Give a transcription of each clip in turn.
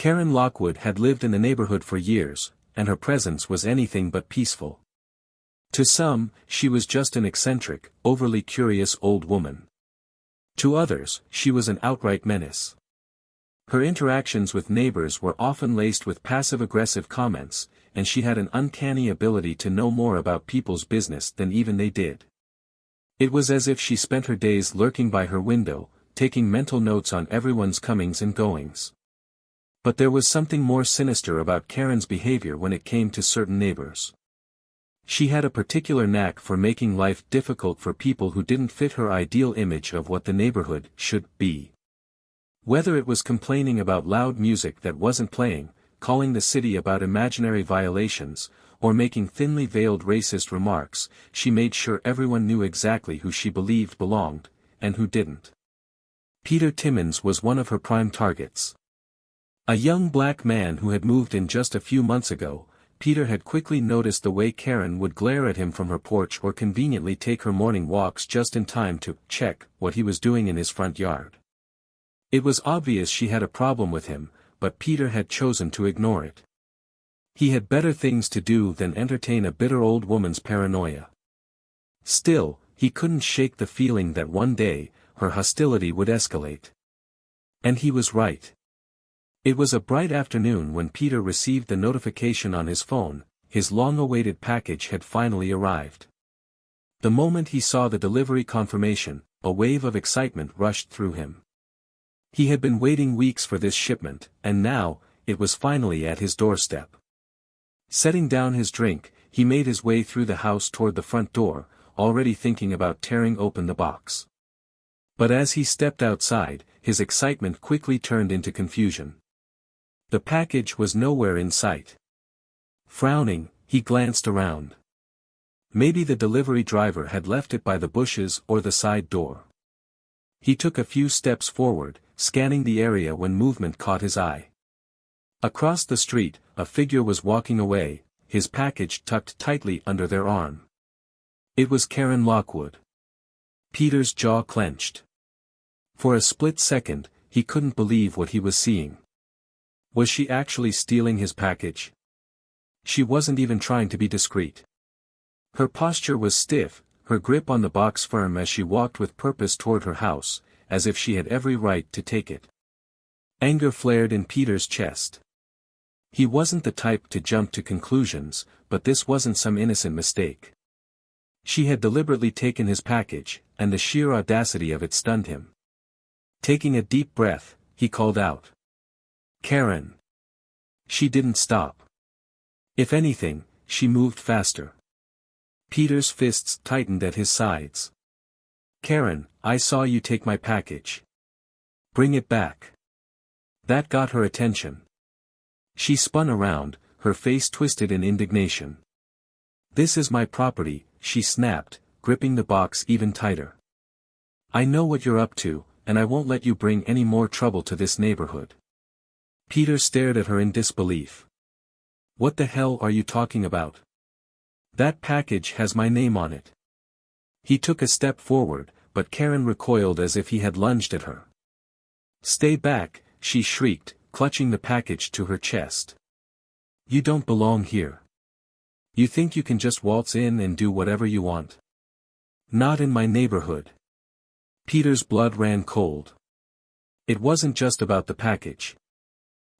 Karen Lockwood had lived in the neighborhood for years, and her presence was anything but peaceful. To some, she was just an eccentric, overly curious old woman. To others, she was an outright menace. Her interactions with neighbors were often laced with passive-aggressive comments, and she had an uncanny ability to know more about people's business than even they did. It was as if she spent her days lurking by her window, taking mental notes on everyone's comings and goings. But there was something more sinister about Karen's behavior when it came to certain neighbors. She had a particular knack for making life difficult for people who didn't fit her ideal image of what the neighborhood should be. Whether it was complaining about loud music that wasn't playing, calling the city about imaginary violations, or making thinly veiled racist remarks, she made sure everyone knew exactly who she believed belonged, and who didn't. Peter Timmons was one of her prime targets. A young black man who had moved in just a few months ago, Peter had quickly noticed the way Karen would glare at him from her porch or conveniently take her morning walks just in time to check what he was doing in his front yard. It was obvious she had a problem with him, but Peter had chosen to ignore it. He had better things to do than entertain a bitter old woman's paranoia. Still, he couldn't shake the feeling that one day, her hostility would escalate. And he was right. It was a bright afternoon when Peter received the notification on his phone. His long-awaited package had finally arrived. The moment he saw the delivery confirmation, a wave of excitement rushed through him. He had been waiting weeks for this shipment, and now, it was finally at his doorstep. Setting down his drink, he made his way through the house toward the front door, already thinking about tearing open the box. But as he stepped outside, his excitement quickly turned into confusion. The package was nowhere in sight. Frowning, he glanced around. Maybe the delivery driver had left it by the bushes or the side door. He took a few steps forward, scanning the area when movement caught his eye. Across the street, a figure was walking away, his package tucked tightly under their arm. It was Karen Lockwood. Peter's jaw clenched. For a split second, he couldn't believe what he was seeing. Was she actually stealing his package? She wasn't even trying to be discreet. Her posture was stiff, her grip on the box firm as she walked with purpose toward her house, as if she had every right to take it. Anger flared in Peter's chest. He wasn't the type to jump to conclusions, but this wasn't some innocent mistake. She had deliberately taken his package, and the sheer audacity of it stunned him. Taking a deep breath, he called out. "Karen." She didn't stop. If anything, she moved faster. Peter's fists tightened at his sides. "Karen, I saw you take my package. Bring it back." That got her attention. She spun around, her face twisted in indignation. "This is my property," she snapped, gripping the box even tighter. "I know what you're up to, and I won't let you bring any more trouble to this neighborhood." Peter stared at her in disbelief. "What the hell are you talking about? That package has my name on it." He took a step forward, but Karen recoiled as if he had lunged at her. "Stay back," she shrieked, clutching the package to her chest. "You don't belong here. You think you can just waltz in and do whatever you want? Not in my neighborhood." Peter's blood ran cold. It wasn't just about the package.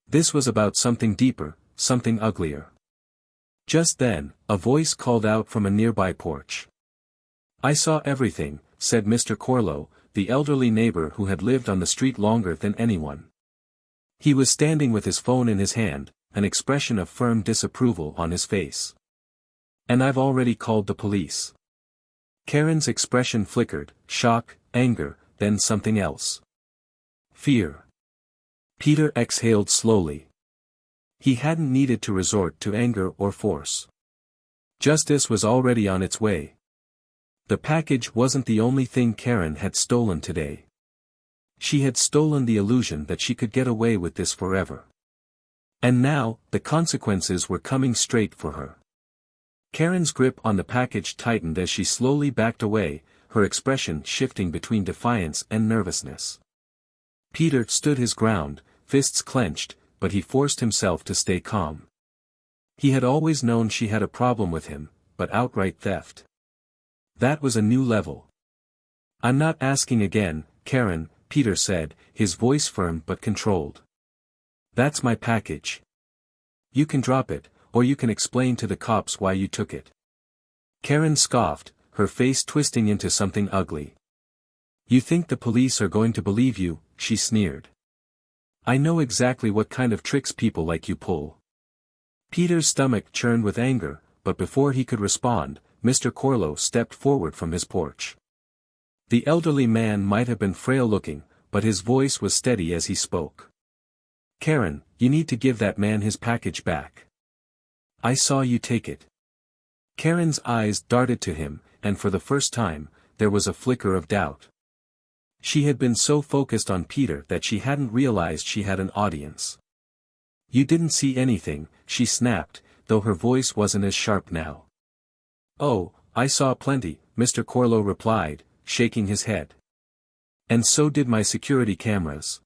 This was about something deeper, something uglier. Just then, a voice called out from a nearby porch. "I saw everything," said Mr. Corlow, the elderly neighbor who had lived on the street longer than anyone. He was standing with his phone in his hand, an expression of firm disapproval on his face. "And I've already called the police." Karen's expression flickered, shock, anger, then something else. Fear. Peter exhaled slowly. He hadn't needed to resort to anger or force. Justice was already on its way. The package wasn't the only thing Karen had stolen today. She had stolen the illusion that she could get away with this forever. And now, the consequences were coming straight for her. Karen's grip on the package tightened as she slowly backed away, her expression shifting between defiance and nervousness. Peter stood his ground, fists clenched, but he forced himself to stay calm. He had always known she had a problem with him, but outright theft. That was a new level. "I'm not asking again, Karen," Peter said, his voice firm but controlled. "That's my package. You can drop it, or you can explain to the cops why you took it." Karen scoffed, her face twisting into something ugly. "You think the police are going to believe you?" she sneered. "I know exactly what kind of tricks people like you pull." Peter's stomach churned with anger, but before he could respond, Mr. Corlo stepped forward from his porch. The elderly man might have been frail-looking, but his voice was steady as he spoke. "Karen, you need to give that man his package back. I saw you take it." Karen's eyes darted to him, and for the first time, there was a flicker of doubt. She had been so focused on Peter that she hadn't realized she had an audience. "You didn't see anything," she snapped, though her voice wasn't as sharp now. "Oh, I saw plenty," Mr. Corlo replied, shaking his head. "And so did my security cameras."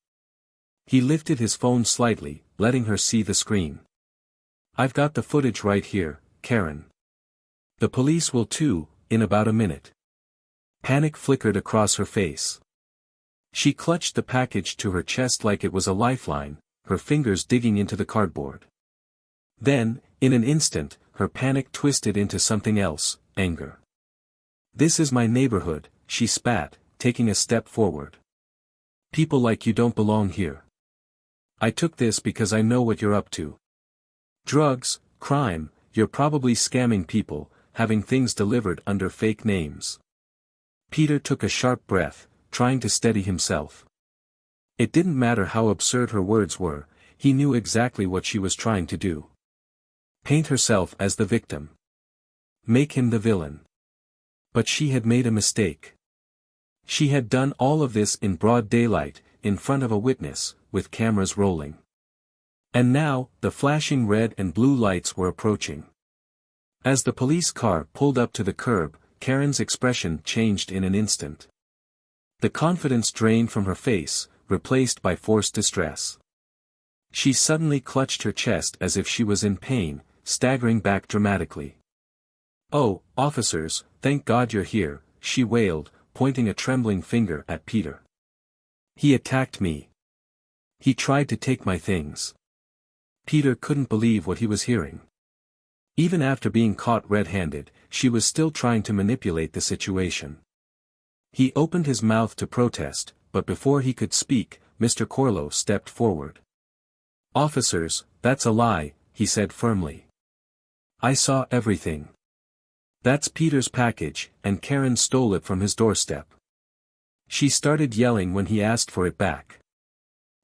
He lifted his phone slightly, letting her see the screen. "I've got the footage right here, Karen. The police will too, in about a minute." Panic flickered across her face. She clutched the package to her chest like it was a lifeline, her fingers digging into the cardboard. Then, in an instant, her panic twisted into something else, anger. "This is my neighborhood," she spat, taking a step forward. "People like you don't belong here. I took this because I know what you're up to. Drugs, crime, you're probably scamming people, having things delivered under fake names." Peter took a sharp breath, trying to steady himself. It didn't matter how absurd her words were, he knew exactly what she was trying to do. Paint herself as the victim. Make him the villain. But she had made a mistake. She had done all of this in broad daylight, in front of a witness, with cameras rolling. And now, the flashing red and blue lights were approaching. As the police car pulled up to the curb, Karen's expression changed in an instant. The confidence drained from her face, replaced by forced distress. She suddenly clutched her chest as if she was in pain, staggering back dramatically. "Oh, officers, thank God you're here," she wailed, pointing a trembling finger at Peter. "He attacked me. He tried to take my things." Peter couldn't believe what he was hearing. Even after being caught red-handed, she was still trying to manipulate the situation. He opened his mouth to protest, but before he could speak, Mr. Corlo stepped forward. "Officers, that's a lie," he said firmly. "I saw everything. That's Peter's package, and Karen stole it from his doorstep." She started yelling when he asked for it back.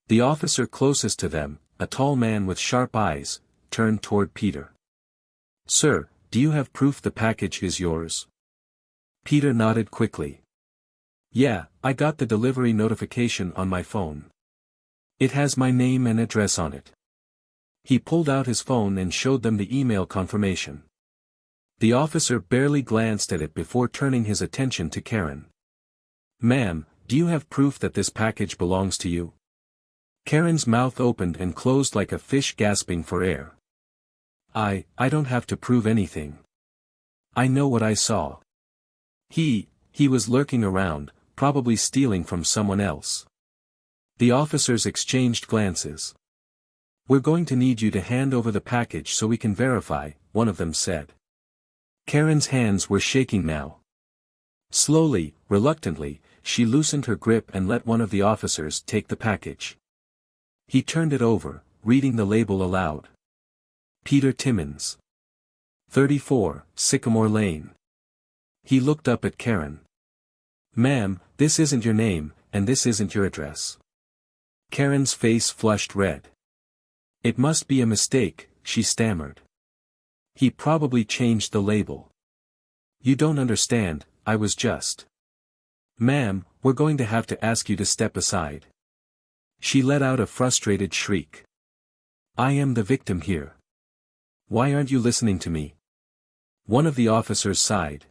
The officer closest to them, a tall man with sharp eyes, turned toward Peter. "Sir, do you have proof the package is yours?" Peter nodded quickly. "Yeah, I got the delivery notification on my phone. It has my name and address on it." He pulled out his phone and showed them the email confirmation. The officer barely glanced at it before turning his attention to Karen. "Ma'am, do you have proof that this package belongs to you?" Karen's mouth opened and closed like a fish gasping for air. I don't have to prove anything. I know what I saw. He was lurking around, probably stealing from someone else." The officers exchanged glances. "We're going to need you to hand over the package so we can verify," one of them said. Karen's hands were shaking now. Slowly, reluctantly, she loosened her grip and let one of the officers take the package. He turned it over, reading the label aloud. "Peter Timmins. 34, Sycamore Lane." He looked up at Karen. "Ma'am, this isn't your name, and this isn't your address." Karen's face flushed red. "It must be a mistake," she stammered. "He probably changed the label. You don't understand, I was just—" "Ma'am, we're going to have to ask you to step aside." She let out a frustrated shriek. "I am the victim here. Why aren't you listening to me?" One of the officers sighed.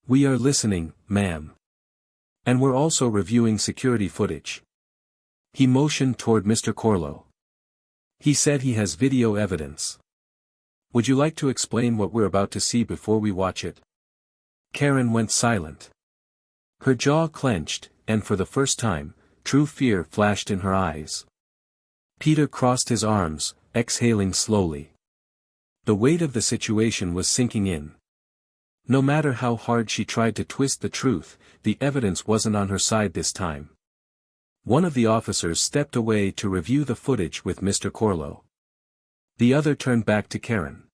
"We are listening, ma'am. And we're also reviewing security footage." He motioned toward Mr. Corlo. He said he has video evidence. Would you like to explain what we're about to see before we watch it? Karen went silent. Her jaw clenched, and for the first time, true fear flashed in her eyes. Peter crossed his arms, exhaling slowly. The weight of the situation was sinking in. No matter how hard she tried to twist the truth, the evidence wasn't on her side this time. One of the officers stepped away to review the footage with Mr. Corlo. The other turned back to Karen.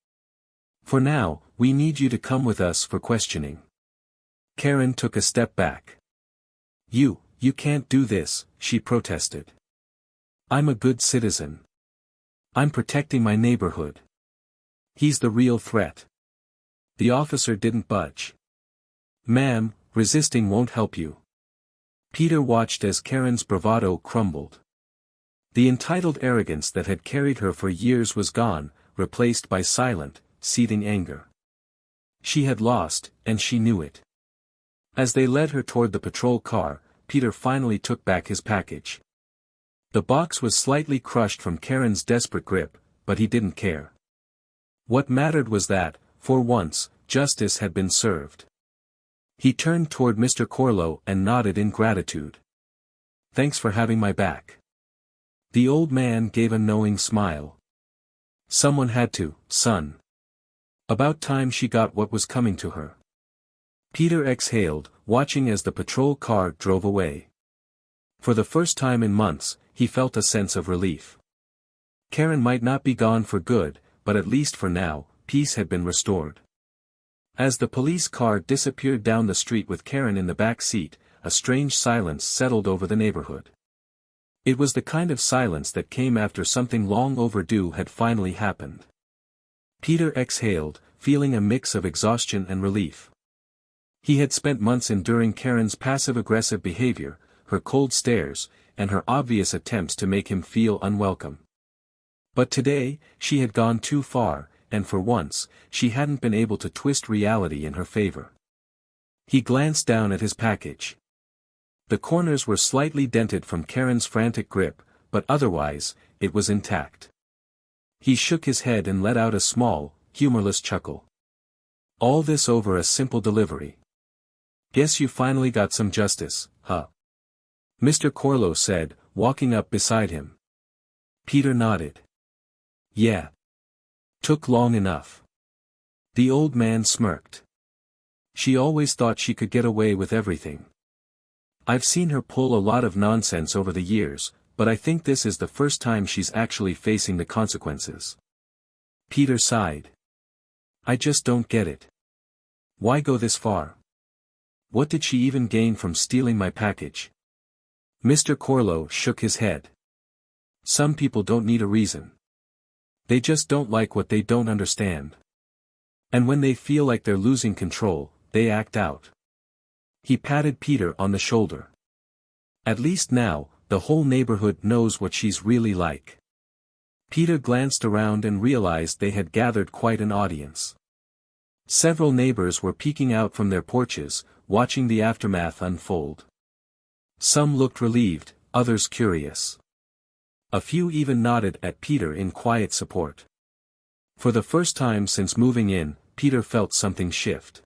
For now, we need you to come with us for questioning. Karen took a step back. You can't do this, she protested. I'm a good citizen. I'm protecting my neighborhood. He's the real threat. The officer didn't budge. Ma'am, resisting won't help you. Peter watched as Karen's bravado crumbled. The entitled arrogance that had carried her for years was gone, replaced by silent, seething anger. She had lost, and she knew it. As they led her toward the patrol car, Peter finally took back his package. The box was slightly crushed from Karen's desperate grip, but he didn't care. What mattered was that, for once, justice had been served. He turned toward Mr. Corlo and nodded in gratitude. Thanks for having my back. The old man gave a knowing smile. Someone had to, son. About time she got what was coming to her. Peter exhaled, watching as the patrol car drove away. For the first time in months, he felt a sense of relief. Karen might not be gone for good, but at least for now, peace had been restored. As the police car disappeared down the street with Karen in the back seat, a strange silence settled over the neighborhood. It was the kind of silence that came after something long overdue had finally happened. Peter exhaled, feeling a mix of exhaustion and relief. He had spent months enduring Karen's passive-aggressive behavior, her cold stares, and her obvious attempts to make him feel unwelcome. But today, she had gone too far, and for once, she hadn't been able to twist reality in her favor. He glanced down at his package. The corners were slightly dented from Karen's frantic grip, but otherwise, it was intact. He shook his head and let out a small, humorless chuckle. All this over a simple delivery. Guess you finally got some justice, huh? Mr. Corlo said, walking up beside him. Peter nodded. Yeah. Took long enough. The old man smirked. She always thought she could get away with everything. I've seen her pull a lot of nonsense over the years, but I think this is the first time she's actually facing the consequences. Peter sighed. I just don't get it. Why go this far? What did she even gain from stealing my package? Mr. Corlo shook his head. Some people don't need a reason. They just don't like what they don't understand. And when they feel like they're losing control, they act out. He patted Peter on the shoulder. At least now, the whole neighborhood knows what she's really like. Peter glanced around and realized they had gathered quite an audience. Several neighbors were peeking out from their porches, watching the aftermath unfold. Some looked relieved, others curious. A few even nodded at Peter in quiet support. For the first time since moving in, Peter felt something shift.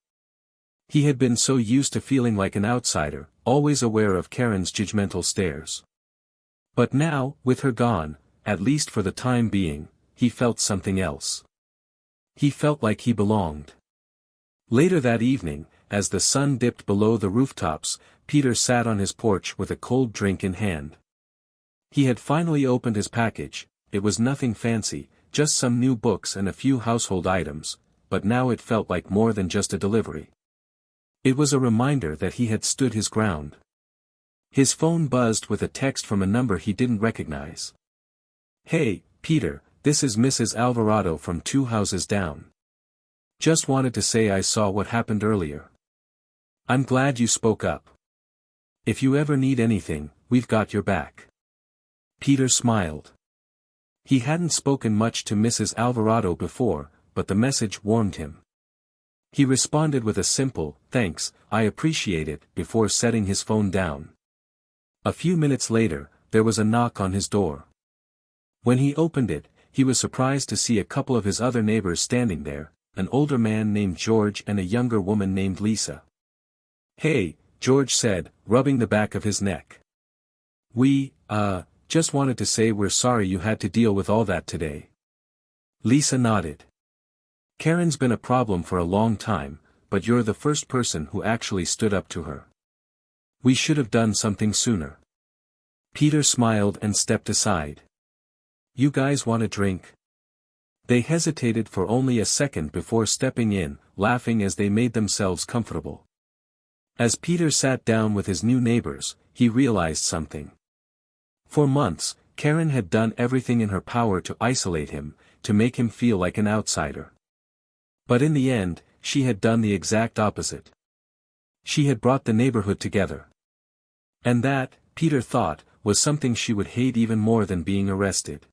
He had been so used to feeling like an outsider, always aware of Karen's judgmental stares. But now, with her gone, at least for the time being, he felt something else. He felt like he belonged. Later that evening, as the sun dipped below the rooftops, Peter sat on his porch with a cold drink in hand. He had finally opened his package. It was nothing fancy, just some new books and a few household items, but now it felt like more than just a delivery. It was a reminder that he had stood his ground. His phone buzzed with a text from a number he didn't recognize. Hey, Peter, this is Mrs. Alvarado from 2 houses down. Just wanted to say I saw what happened earlier. I'm glad you spoke up. If you ever need anything, we've got your back. Peter smiled. He hadn't spoken much to Mrs. Alvarado before, but the message warmed him. He responded with a simple, thanks, I appreciate it, before setting his phone down. A few minutes later, there was a knock on his door. When he opened it, he was surprised to see a couple of his other neighbors standing there, an older man named George and a younger woman named Lisa. "Hey," George said, rubbing the back of his neck. "We, just wanted to say we're sorry you had to deal with all that today." Lisa nodded. "Karen's been a problem for a long time, but you're the first person who actually stood up to her. We should have done something sooner." Peter smiled and stepped aside. "You guys want a drink?" They hesitated for only a second before stepping in, laughing as they made themselves comfortable. As Peter sat down with his new neighbors, he realized something. For months, Karen had done everything in her power to isolate him, to make him feel like an outsider. But in the end, she had done the exact opposite. She had brought the neighborhood together. And that, Peter thought, was something she would hate even more than being arrested.